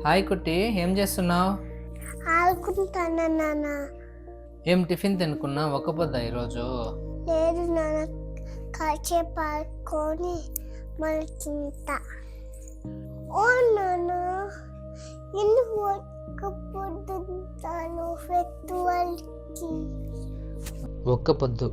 Hi కుట్టి, ఏం చేస్తున్నావు? ఆడుకుంటానా నాన్న? ఏం టిఫిన్ తినుకున్నా? ఒక్క పొద్దా ఈరోజు? లేదు నాన్న, కాసేపు ఆడుకొని మళ్ళీ తింటా. ఓ నాన్న, ఎందుకు ఒక్క పొద్దుంటాను ఫెస్టివల్కి? ఒక్క పొద్దు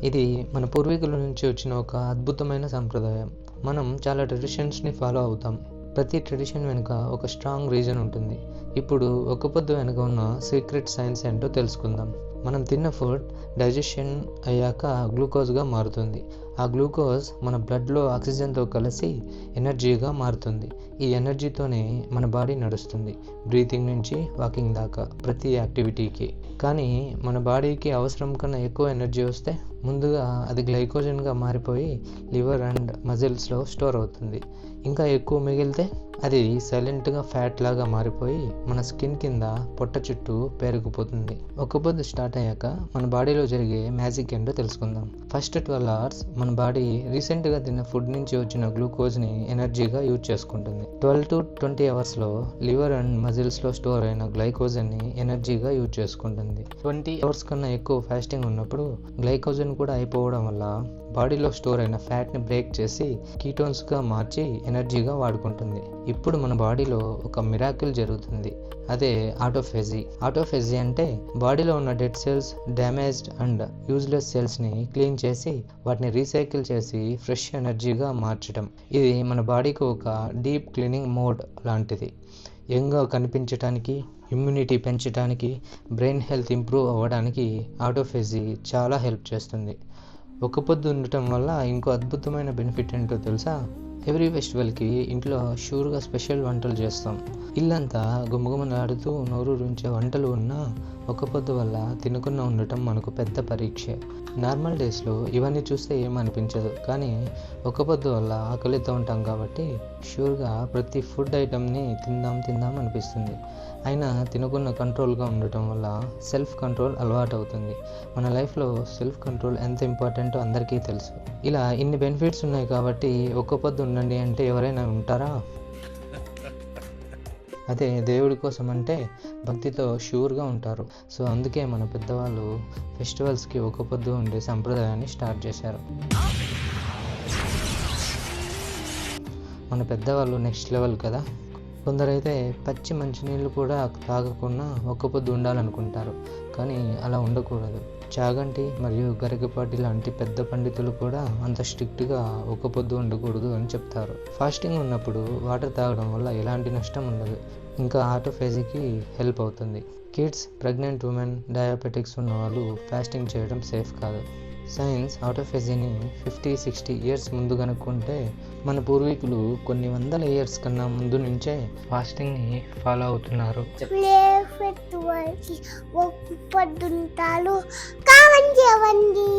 ఇది మన పూర్వీకుల నుంచి వచ్చిన ఒక అద్భుతమైన సంప్రదాయం. మనం చాలా ట్రెడిషన్స్ని ఫాలో అవుతాం. ప్రతి ట్రెడిషన్ వెనుక ఒక స్ట్రాంగ్ రీజన్ ఉంటుంది. ఇప్పుడు ఒక్క పొద్దు వెనుక ఉన్న సీక్రెట్ సైన్స్ ఏంటో తెలుసుకుందాం. మనం తిన్న ఫుడ్ డైజెషన్ అయ్యాక గ్లూకోజ్గా మారుతుంది. ఆ గ్లూకోజ్ మన బ్లడ్లో ఆక్సిజన్తో కలిసి ఎనర్జీగా మారుతుంది. ఈ ఎనర్జీతోనే మన బాడీ నడుస్తుంది, బ్రీతింగ్ నుంచి వాకింగ్ దాకా ప్రతి యాక్టివిటీకి. కానీ మన బాడీకి అవసరం కన్నా ఎక్కువ ఎనర్జీ వస్తే ముందుగా అది గ్లైకోజన్గా మారిపోయి లివర్ అండ్ మజిల్స్లో స్టోర్ అవుతుంది. ఇంకా ఎక్కువ మిగిలితే అది సైలెంట్గా ఫ్యాట్ లాగా మారిపోయి మన స్కిన్ కింద పొట్ట చుట్టూ పేరుకుపోతుంది. ఒక్క పొద్దు స్టార్ట్ అయ్యాక మన బాడీలో జరిగే మ్యాజిక్ ఏంటో తెలుసుకుందాం. ఫస్ట్ 12 hours మన బాడీ రీసెంట్గా తిన్న ఫుడ్ నుంచి వచ్చిన గ్లూకోజ్ని ఎనర్జీగా యూజ్ చేసుకుంటుంది. 12 to 20 hours లివర్ అండ్ మజిల్స్లో స్టోర్ అయిన గ్లైకోజన్ని ఎనర్జీగా యూజ్ చేసుకుంటుంది. 20 hours కన్నా ఎక్కువ ఫాస్టింగ్ ఉన్నప్పుడు గ్లైకోజన్ కూడా అయిపోవడం వల్ల బాడీలో స్టోర్ అయిన ఫ్యాట్ని బ్రేక్ చేసి కీటోన్స్గా మార్చి ఎనర్జీగా వాడుకుంటుంది. ఇప్పుడు మన బాడీలో ఒక మిరాకిల్ జరుగుతుంది. అదే ఆటోఫేజీ. ఆటోఫేజీ అంటే బాడీలో ఉన్న dead cells, damaged and useless సెల్స్ని క్లీన్ చేసి వాటిని రీసైకిల్ చేసి ఫ్రెష్ ఎనర్జీగా మార్చడం. ఇది మన బాడీకి ఒక డీప్ క్లీనింగ్ మోడ్ లాంటిది. యంగ్గా కనిపించడానికి, ఇమ్యూనిటీ పెంచడానికి, బ్రెయిన్ హెల్త్ ఇంప్రూవ్ అవ్వడానికి ఆటోఫేజీ చాలా హెల్ప్ చేస్తుంది. ఒక్క పొద్దు ఉండటం వల్ల ఇంకో అద్భుతమైన బెనిఫిట్ ఏంటో తెలుసా? ఎవ్రీ ఫెస్టివల్కి ఇంట్లో షూర్గా స్పెషల్ వంటలు చేస్తాం. ఇల్లంతా గుమగుమలాడుతూ నోరూరించే వంటలు ఉన్నా ఒక్క పొద్దు వల్ల తినకుండా ఉండటం మనకు పెద్ద పరీక్ష. నార్మల్ డేస్లో ఇవన్నీ చూస్తే ఏమనిపించదు, కానీ ఒక్క పొద్దు వల్ల ఆకలితో ఉంటాం కాబట్టి షూర్గా ప్రతి ఫుడ్ ఐటమ్ని తిందాం అనిపిస్తుంది. అయినా తినకుండా కంట్రోల్గా ఉండటం వల్ల సెల్ఫ్ కంట్రోల్ అలవాటు అవుతుంది. మన లైఫ్లో సెల్ఫ్ కంట్రోల్ ఎంత ఇంపార్టెంటో అందరికీ తెలుసు. ఇలా ఇన్ని బెనిఫిట్స్ ఉన్నాయి కాబట్టి ఒక్క పొద్దు ఉండండి అంటే ఎవరైనా ఉంటారా? అదే దేవుడి కోసం అంటే భక్తితో షూర్గా ఉంటారు. సో అందుకే మన పెద్దవాళ్ళు ఫెస్టివల్స్కి ఒక్క పొద్దు ఉండే సంప్రదాయాన్ని స్టార్ట్ చేశారు. మన పెద్దవాళ్ళు నెక్స్ట్ లెవెల్ కదా. కొందరైతే పచ్చి మంచినీళ్ళు కూడా తాగకుండా ఒక్క పొద్దు ఉండాలనుకుంటారు, కానీ అలా ఉండకూడదు. చాగంటి మరియు గరికపాటి లాంటి పెద్ద పండితులు కూడా అంత స్ట్రిక్ట్గా ఒక్క పొద్దు ఉండకూడదు అని చెప్తారు. ఫాస్టింగ్ ఉన్నప్పుడు వాటర్ తాగడం వల్ల ఎలాంటి నష్టం ఉండదు, ఇంకా ఆటోఫేజీకి హెల్ప్ అవుతుంది. కిడ్స్, ప్రెగ్నెంట్ ఉమెన్, డయాబెటిక్స్ ఉన్న వాళ్ళు ఫాస్టింగ్ చేయడం సేఫ్ కాదు. సైన్స్ ఆటోఫేజీని 50-60 years ముందు కనుక్కుంటే మన పూర్వీకులు కొన్ని వందల ఇయర్స్ కన్నా ముందు నుంచే ఫాస్టింగ్ని ఫాలో అవుతున్నారు. ఫెస్టివల్కి ఒక్క పొద్దుంటాను. కావండి.